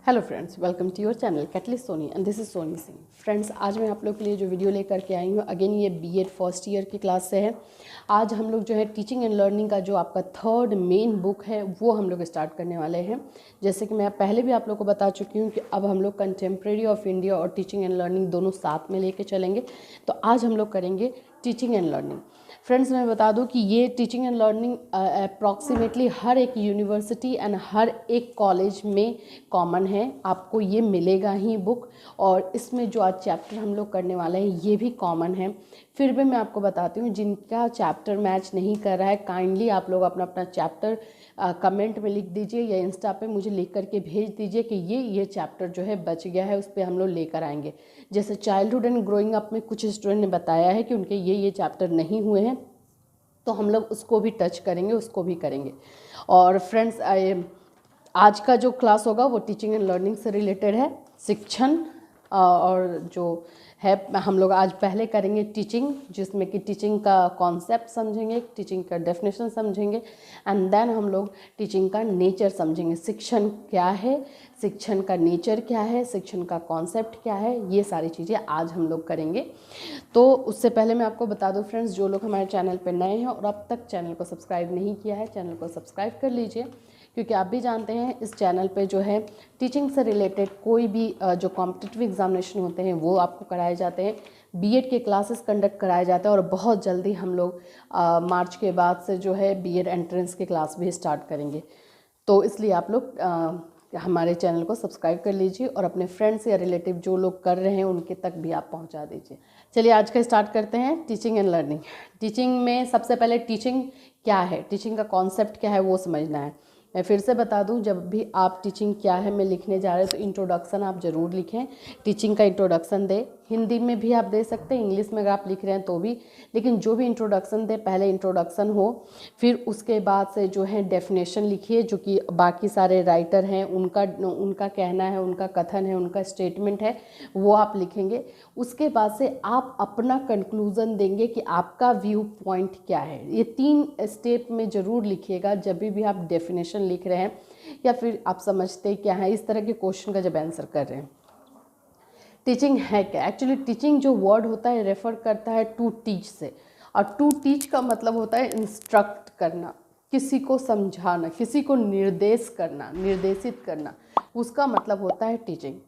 Hello friends, welcome to your channel catalyst Soni and this is Soni Singh. Friends, आज मैं आप लोग के लिए जो वीडियो लेकर के आई हूँ, अगेन ये बीएड फर्स्ट ईयर की क्लास से है। आज हम लोग जो है टीचिंग एंड लर्निंग का जो आपका थर्ड मेन बुक है वो हम लोग स्टार्ट करने वाले हैं। जैसे कि मैं पहले भी आप लोग को बता चुकी हूँ कि अब हम लोग कंटेम्प्रेरी ऑफ इंडिया और टीचिंग एंड लर्निंग दोनों साथ में लेके चलेंगे। तो आज हम लोग करेंगे टीचिंग एंड लर्निंग। फ्रेंड्स, मैं बता दूं कि ये टीचिंग एंड लर्निंग अप्रॉक्सीमेटली हर एक यूनिवर्सिटी एंड हर एक कॉलेज में कॉमन है, आपको ये मिलेगा ही बुक। और इसमें जो आज चैप्टर हम लोग करने वाले हैं ये भी कॉमन है। फिर भी मैं आपको बताती हूँ, जिनका चैप्टर मैच नहीं कर रहा है काइंडली आप लोग अपना अपना चैप्टर कमेंट में लिख दीजिए या इंस्टा पे मुझे लिख करके भेज दीजिए कि ये चैप्टर जो है बच गया है, उस पर हम लोग लेकर आएंगे। जैसे चाइल्डहुड एंड ग्रोइंग अप में कुछ स्टूडेंट ने बताया है कि उनके ये चैप्टर नहीं हुए हैं, तो हम लोग उसको भी टच करेंगे, उसको भी करेंगे। और फ्रेंड्स, आज का जो क्लास होगा वो टीचिंग एंड लर्निंग से रिलेटेड है, शिक्षण। और जो है हम लोग आज पहले करेंगे टीचिंग, जिसमें कि टीचिंग का कॉन्सेप्ट समझेंगे, टीचिंग का डेफिनेशन समझेंगे एंड देन हम लोग टीचिंग का नेचर समझेंगे। शिक्षण क्या है, शिक्षण का नेचर क्या है, शिक्षण का कॉन्सेप्ट क्या है, ये सारी चीज़ें आज हम लोग करेंगे। तो उससे पहले मैं आपको बता दूं फ्रेंड्स, जो लोग हमारे चैनल पर नए हैं और अब तक चैनल को सब्सक्राइब नहीं किया है, चैनल को सब्सक्राइब कर लीजिए, क्योंकि आप भी जानते हैं इस चैनल पे जो है टीचिंग से रिलेटेड कोई भी जो कॉम्पिटिटिव एग्जामिनेशन होते हैं वो आपको कराए जाते हैं, बीएड के क्लासेस कंडक्ट कराए जाते हैं और बहुत जल्दी हम लोग मार्च के बाद से जो है बीएड एंट्रेंस के क्लास भी स्टार्ट करेंगे। तो इसलिए आप लोग हमारे चैनल को सब्सक्राइब कर लीजिए और अपने फ्रेंड्स या रिलेटिव जो लोग कर रहे हैं उनके तक भी आप पहुंचा दीजिए। चलिए आज का स्टार्ट करते हैं, टीचिंग एंड लर्निंग। टीचिंग में सबसे पहले टीचिंग क्या है, टीचिंग का कॉन्सेप्ट क्या है वो समझना है। मैं फिर से बता दूं, जब भी आप टीचिंग क्या है मैं लिखने जा रहे हैं तो इंट्रोडक्शन आप ज़रूर लिखें, टीचिंग का इंट्रोडक्शन दें। हिंदी में भी आप दे सकते हैं, इंग्लिश में अगर आप लिख रहे हैं तो भी, लेकिन जो भी इंट्रोडक्शन दे पहले इंट्रोडक्शन हो, फिर उसके बाद से जो है डेफिनेशन लिखिए, जो कि बाकी सारे राइटर हैं उनका कहना है, उनका कथन है, उनका स्टेटमेंट है, वो आप लिखेंगे। उसके बाद से आप अपना कंक्लूज़न देंगे कि आपका व्यू पॉइंट क्या है। ये 3 स्टेप में ज़रूर लिखिएगा जब भी आप डेफिनेशन लिख रहे हैं या फिर आप समझते क्या है, इस तरह के क्वेश्चन का जब आंसर कर रहे हैं। टीचिंग है क्या? एक्चुअली टीचिंग जो वर्ड होता है रेफर करता है टू टीच से, और टू टीच का मतलब होता है इंस्ट्रक्ट करना, किसी को समझाना, किसी को निर्देश करना, निर्देशित करना, उसका मतलब होता है टीचिंग।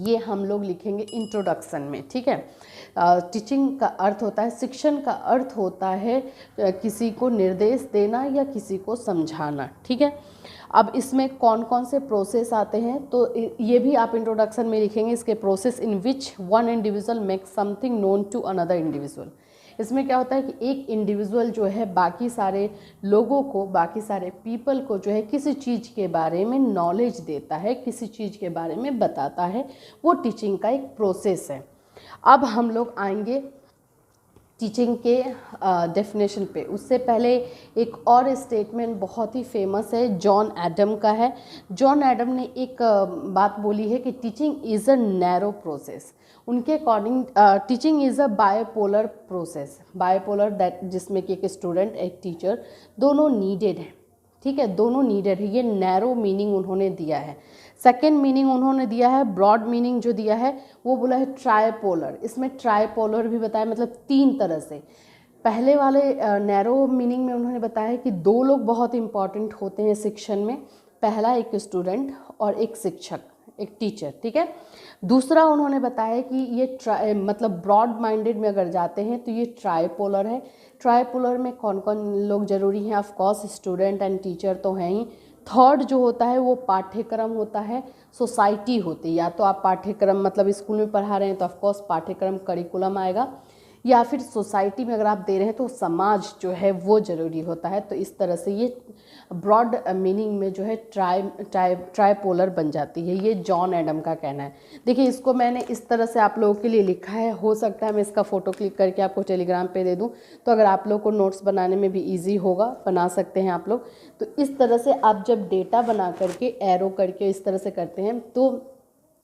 ये हम लोग लिखेंगे इंट्रोडक्शन में, ठीक है। टीचिंग का अर्थ होता है, शिक्षण का अर्थ होता है किसी को निर्देश देना या किसी को समझाना, ठीक है। अब इसमें कौन कौन से प्रोसेस आते हैं तो ये भी आप इंट्रोडक्शन में लिखेंगे, इसके process in which one individual make something known to another individual. इसमें क्या होता है कि एक इंडिविजुअल जो है बाकी सारे लोगों को, बाकी सारे पीपल को जो है किसी चीज़ के बारे में नॉलेज देता है, किसी चीज़ के बारे में बताता है, वो टीचिंग का एक प्रोसेस है। अब हम लोग आएंगे टीचिंग के डेफिनेशन पे। उससे पहले एक और स्टेटमेंट बहुत ही फेमस है, जॉन एडम का है। जॉन एडम ने एक बात बोली है कि teaching is a narrow process. उनके according teaching is a bipolar process, bipolar that जिसमें कि एक स्टूडेंट एक टीचर दोनों नीडेड है, ठीक है, दोनों नीडेड है। ये नैरो मीनिंग उन्होंने दिया है। सेकेंड मीनिंग उन्होंने दिया है, ब्रॉड मीनिंग जो दिया है वो बोला है ट्राइपोलर। इसमें ट्राइपोलर भी बताया, मतलब 3 तरह से। पहले वाले नैरो मीनिंग में उन्होंने बताया कि 2 लोग बहुत इंपॉर्टेंट होते हैं शिक्षण में, पहला एक स्टूडेंट और एक शिक्षक, एक टीचर, ठीक है। दूसरा उन्होंने बताया कि ये मतलब ब्रॉड माइंडेड में अगर जाते हैं तो ये ट्राइपोलर है। ट्राइपोलर में कौन कौन लोग ज़रूरी हैं? Of course student and teacher तो हैं ही। थर्ड जो होता है वो पाठ्यक्रम होता है, सोसाइटी होती है। या तो आप पाठ्यक्रम मतलब स्कूल में पढ़ा रहे हैं तो ऑफ कोर्स पाठ्यक्रम करिकुलम आएगा, या फिर सोसाइटी में अगर आप दे रहे हैं तो समाज जो है वो ज़रूरी होता है। तो इस तरह से ये ब्रॉड मीनिंग में जो है ट्राइपोलर बन जाती है। ये जॉन एडम का कहना है। देखिए, इसको मैंने इस तरह से आप लोगों के लिए लिखा है, हो सकता है मैं इसका फ़ोटो क्लिक करके आपको टेलीग्राम पे दे दूं, तो अगर आप लोग को नोट्स बनाने में भी ईजी होगा, बना सकते हैं आप लोग। तो इस तरह से आप जब डेटा बना करके एरो करके इस तरह से करते हैं तो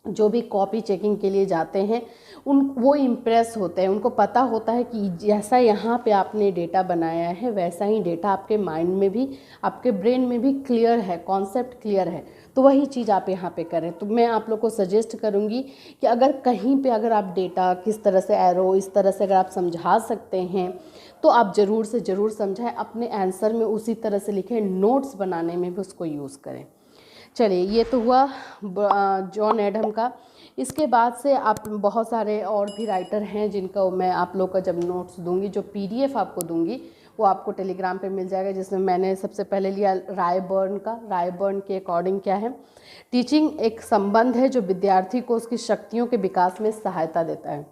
जो भी कॉपी चेकिंग के लिए जाते हैं वो इम्प्रेस होते हैं, उनको पता होता है कि जैसा यहाँ पे आपने डेटा बनाया है वैसा ही डेटा आपके माइंड में भी, आपके ब्रेन में भी क्लियर है, कॉन्सेप्ट क्लियर है, तो वही चीज़ आप यहाँ पे करें। तो मैं आप लोग को सजेस्ट करूँगी कि अगर कहीं पे अगर आप डेटा किस तरह से एरो इस तरह से अगर आप समझा सकते हैं तो आप ज़रूर से ज़रूर समझाएं, अपने आंसर में उसी तरह से लिखें, नोट्स बनाने में भी उसको यूज़ करें। चलिए, ये तो हुआ जॉन एडम का। इसके बाद से आप बहुत सारे और भी राइटर हैं जिनका मैं आप लोग का जब नोट्स दूंगी, जो पीडीएफ आपको दूंगी वो आपको टेलीग्राम पे मिल जाएगा, जिसमें मैंने सबसे पहले लिया रायबर्न का। रायबर्न के अकॉर्डिंग क्या है, टीचिंग एक संबंध है जो विद्यार्थी को उसकी शक्तियों के विकास में सहायता देता है।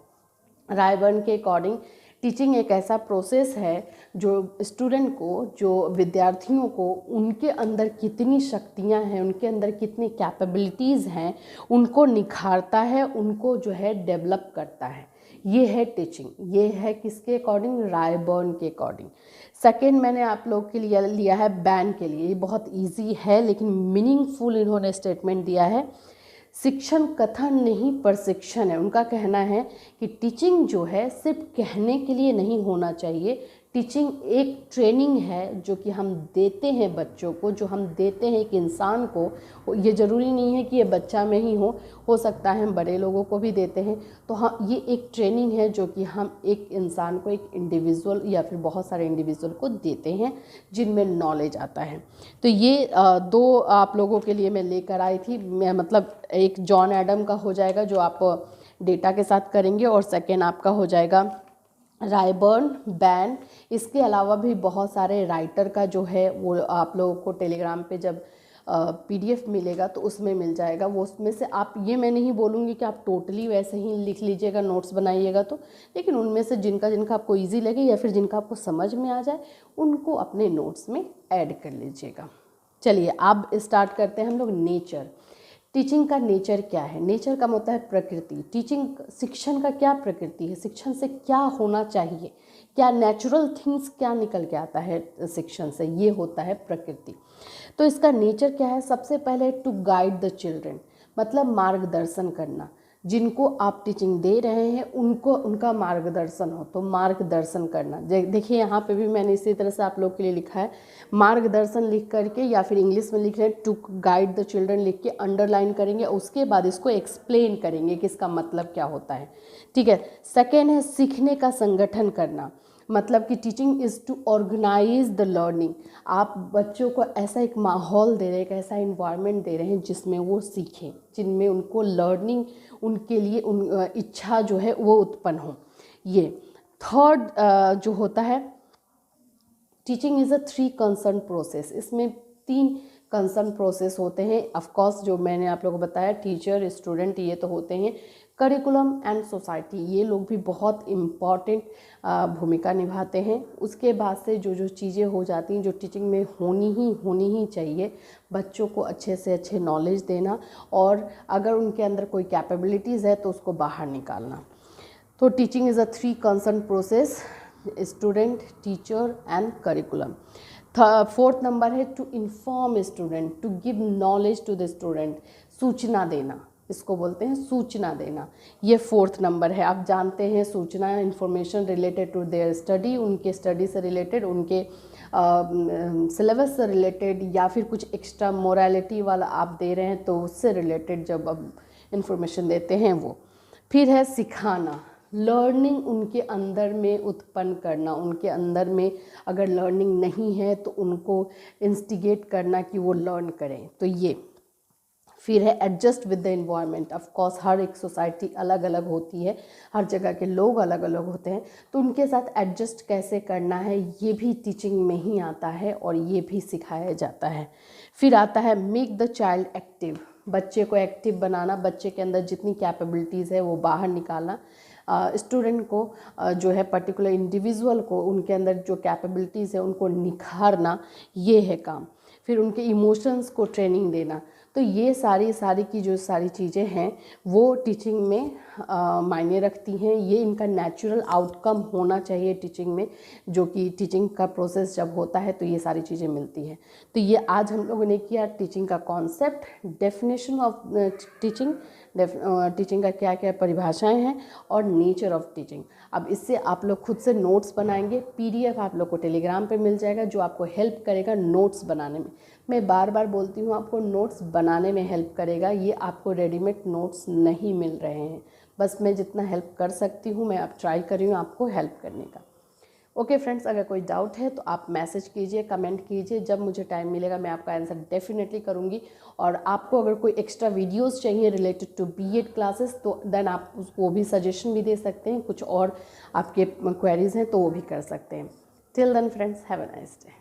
रायबर्न के अकॉर्डिंग टीचिंग एक ऐसा प्रोसेस है जो स्टूडेंट को, जो विद्यार्थियों को उनके अंदर कितनी शक्तियां हैं, उनके अंदर कितनी कैपेबिलिटीज़ हैं, उनको निखारता है, उनको जो है डेवलप करता है। ये है टीचिंग। ये है किसके अकॉर्डिंग, रायबर्न के अकॉर्डिंग। सेकेंड मैंने आप लोग के लिए लिया है बैन के लिए। ये बहुत ईजी है लेकिन मीनिंगफुल इन्होंने स्टेटमेंट दिया है। शिक्षण कथन नहीं प्रशिक्षण है। उनका कहना है कि टीचिंग जो है सिर्फ कहने के लिए नहीं होना चाहिए, टीचिंग एक ट्रेनिंग है जो कि हम देते हैं बच्चों को, जो हम देते हैं एक इंसान को। ये ज़रूरी नहीं है कि ये बच्चा में ही हो सकता है हम बड़े लोगों को भी देते हैं। तो हाँ, ये एक ट्रेनिंग है जो कि हम एक इंसान को, एक इंडिविजुअल या फिर बहुत सारे इंडिविजुअल को देते हैं जिनमें नॉलेज आता है। तो ये दो आप लोगों के लिए मैं लेकर आई थी। मैं मतलब एक जॉन एडम का हो जाएगा जो आप डेटा के साथ करेंगे, और सेकेंड आपका हो जाएगा रायबर्न, बैन। इसके अलावा भी बहुत सारे राइटर का जो है वो आप लोगों को टेलीग्राम पे जब पीडीएफ मिलेगा तो उसमें मिल जाएगा। वो उसमें से आप, ये मैं नहीं बोलूँगी कि आप टोटली वैसे ही लिख लीजिएगा, नोट्स बनाइएगा तो, लेकिन उनमें से जिनका जिनका आपको ईजी लगे या फिर जिनका आपको समझ में आ जाए उनको अपने नोट्स में ऐड कर लीजिएगा। चलिए अब स्टार्ट करते हैं हम लोग नेचर। टीचिंग का नेचर क्या है? नेचर का मतलब है प्रकृति। टीचिंग, शिक्षण का क्या प्रकृति है, शिक्षण से क्या होना चाहिए, क्या नेचुरल थिंग्स क्या निकल के आता है शिक्षण से, ये होता है प्रकृति। तो इसका नेचर क्या है? सबसे पहले टू गाइड द चिल्ड्रन, मतलब मार्गदर्शन करना। जिनको आप टीचिंग दे रहे हैं उनको उनका मार्गदर्शन हो, तो मार्गदर्शन करना। देखिए यहाँ पे भी मैंने इसी तरह से आप लोग के लिए लिखा है, मार्गदर्शन लिख करके, या फिर इंग्लिश में लिख रहे हैं टू गाइड द चिल्ड्रन लिख के अंडरलाइन करेंगे, उसके बाद इसको एक्सप्लेन करेंगे कि इसका मतलब क्या होता है। ठीक है। सेकेंड है सीखने का संगठन करना, मतलब कि teaching is to organise the learning. आप बच्चों को ऐसा एक माहौल दे रहे हैं, एक ऐसा इन्वायरमेंट दे रहे हैं जिसमें वो सीखें, जिनमें उनको लर्निंग, उनके लिए इच्छा जो है वो उत्पन्न हो। ये थर्ड जो होता है, teaching is a 3 concern process. इसमें 3 कंसर्न प्रोसेस होते हैं। ऑफकोर्स जो मैंने आप लोगों को बताया, टीचर, स्टूडेंट, ये तो होते हैं। करिकुलम एंड सोसाइटी, ये लोग भी बहुत इम्पॉर्टेंट भूमिका निभाते हैं। उसके बाद से जो जो चीज़ें हो जाती हैं जो टीचिंग में होनी ही चाहिए, बच्चों को अच्छे से अच्छे नॉलेज देना, और अगर उनके अंदर कोई कैपेबिलिटीज़ है तो उसको बाहर निकालना। तो teaching is a 3 concern process, student, teacher and curriculum. Fourth number है to inform student, to give knowledge to the student, सूचना देना, इसको बोलते हैं सूचना देना। ये फोर्थ नंबर है। आप जानते हैं सूचना, information related to their study, उनके स्टडी से रिलेटेड, उनके सिलेबस से रिलेटेड, या फिर कुछ एक्स्ट्रा मोरालिटी वाला आप दे रहे हैं तो उससे रिलेटेड जब आप इंफॉर्मेशन देते हैं वो। फिर है सिखाना, लर्निंग उनके अंदर में उत्पन्न करना, उनके अंदर में अगर लर्निंग नहीं है तो उनको इंस्टिगेट करना कि वो लर्न करें, तो ये। फिर है adjust with the environment. Of course हर एक सोसाइटी अलग अलग होती है, हर जगह के लोग अलग अलग होते हैं, तो उनके साथ एडजस्ट कैसे करना है ये भी टीचिंग में ही आता है और ये भी सिखाया जाता है। फिर आता है मेक द चाइल्ड एक्टिव, बच्चे को एक्टिव बनाना, बच्चे के अंदर जितनी कैपेबिलिटीज़ है वो बाहर निकालना। स्टूडेंट को जो है, पर्टिकुलर इंडिविजुअल को उनके अंदर जो कैपेबिलिटीज़ है उनको निखारना, ये है काम। फिर उनके इमोशंस को ट्रेनिंग देना, तो ये सारी की जो सारी चीज़ें हैं वो टीचिंग में मायने रखती हैं। ये इनका नेचुरल आउटकम होना चाहिए टीचिंग में, जो कि टीचिंग का प्रोसेस जब होता है तो ये सारी चीज़ें मिलती हैं। तो ये आज हम लोगों ने किया टीचिंग का concept, definition of teaching, teaching का क्या क्या परिभाषाएं हैं और नेचर ऑफ टीचिंग। अब इससे आप लोग खुद से नोट्स बनाएंगे। पीडीएफ आप लोग को टेलीग्राम पे मिल जाएगा जो आपको हेल्प करेगा नोट्स बनाने में। मैं बार बार बोलती हूँ आपको नोट्स बनाने में हेल्प करेगा, ये आपको रेडीमेड नोट्स नहीं मिल रहे हैं। बस मैं जितना हेल्प कर सकती हूँ मैं अब ट्राई कर रही हूँ आपको हेल्प करने का। ओके फ्रेंड्स, अगर कोई डाउट है तो आप मैसेज कीजिए, कमेंट कीजिए, जब मुझे टाइम मिलेगा मैं आपका आंसर डेफिनेटली करूँगी। और आपको अगर कोई एक्स्ट्रा वीडियोस चाहिए रिलेटेड टू बीएड क्लासेस तो देन आप उसको भी सजेशन भी दे सकते हैं, कुछ और आपके क्वेरीज हैं तो वो भी कर सकते हैं। Till then friends, have a nice day.